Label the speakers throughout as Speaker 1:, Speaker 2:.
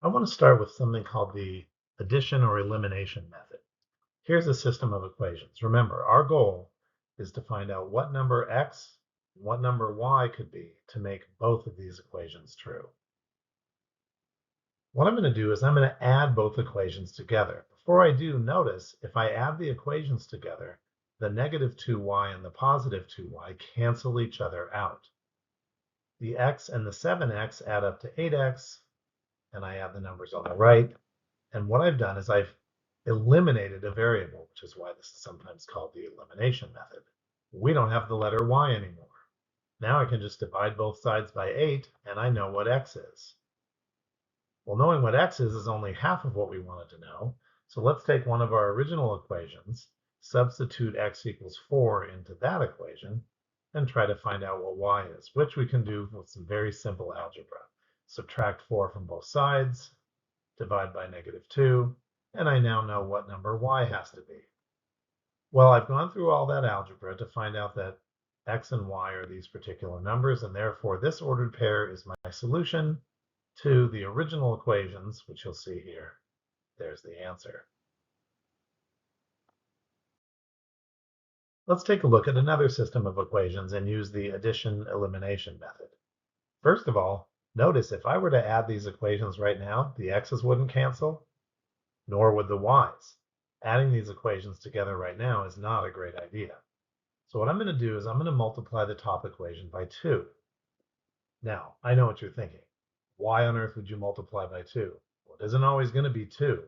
Speaker 1: I want to start with something called the addition or elimination method. Here's a system of equations. Remember, our goal is to find out what number x and what number y could be to make both of these equations true. What I'm going to do is I'm going to add both equations together. Before I do, notice if I add the equations together, the negative 2y and the positive 2y cancel each other out. The x and the 7x add up to 8x, and I add the numbers on the right. And what I've done is I've eliminated a variable, which is why this is sometimes called the elimination method. We don't have the letter y anymore. Now I can just divide both sides by 8, and I know what x is. Well, knowing what x is only half of what we wanted to know. So let's take one of our original equations, substitute x equals 4 into that equation, and try to find out what y is, which we can do with some very simple algebra. Subtract 4 from both sides, divide by negative 2, and I now know what number y has to be. Well, I've gone through all that algebra to find out that x and y are these particular numbers, and therefore this ordered pair is my solution to the original equations, which you'll see here. There's the answer. Let's take a look at another system of equations and use the addition-elimination method. First of all, notice if I were to add these equations right now, the x's wouldn't cancel, nor would the y's. Adding these equations together right now is not a great idea. So what I'm going to do is I'm going to multiply the top equation by 2. Now, I know what you're thinking. Why on earth would you multiply by 2? Well, it isn't always going to be 2.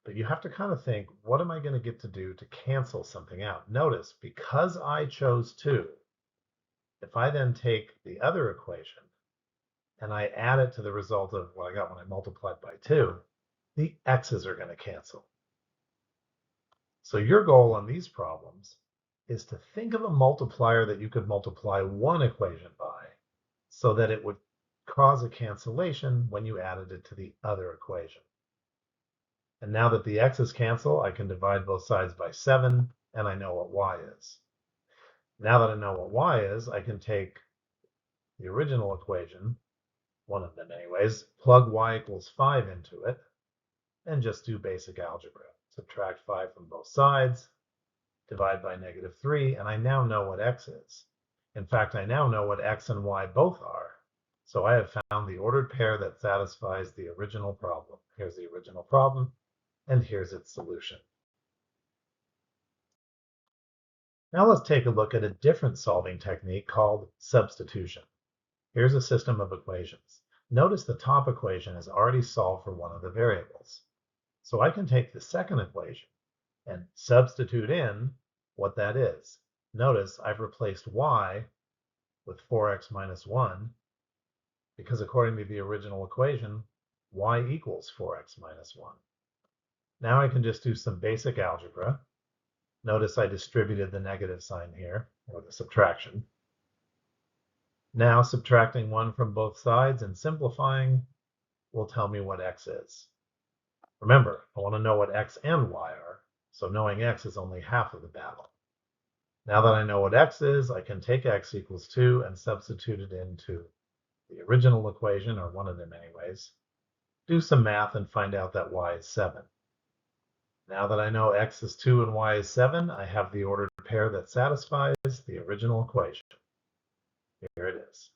Speaker 1: But you have to kind of think, what am I going to get to do to cancel something out? Notice, because I chose 2, if I then take the other equation and I add it to the result of what I got when I multiplied by 2, the x's are going to cancel. So your goal on these problems is to think of a multiplier that you could multiply one equation by so that it would cause a cancellation when you added it to the other equation. And now that the x's cancel, I can divide both sides by 7, and I know what y is. Now that I know what y is, I can take the original equation, one of them anyways, plug y equals 5 into it, and just do basic algebra. Subtract 5 from both sides, divide by negative 3, and I now know what x is. In fact, I now know what x and y both are. So I have found the ordered pair that satisfies the original problem. Here's the original problem, and here's its solution. Now let's take a look at a different solving technique called substitution. Here's a system of equations. Notice the top equation is already solved for one of the variables. So I can take the second equation and substitute in what that is. Notice I've replaced y with 4x minus 1 because according to the original equation, y equals 4x minus 1. Now I can just do some basic algebra. Notice I distributed the negative sign here, or the subtraction. Now subtracting 1 from both sides and simplifying will tell me what x is. Remember, I want to know what x and y are, so knowing x is only half of the battle. Now that I know what x is, I can take x equals 2 and substitute it into the original equation, or one of them anyways, do some math and find out that y is 7. Now that I know x is 2 and y is 7, I have the ordered pair that satisfies the original equation. Here it is.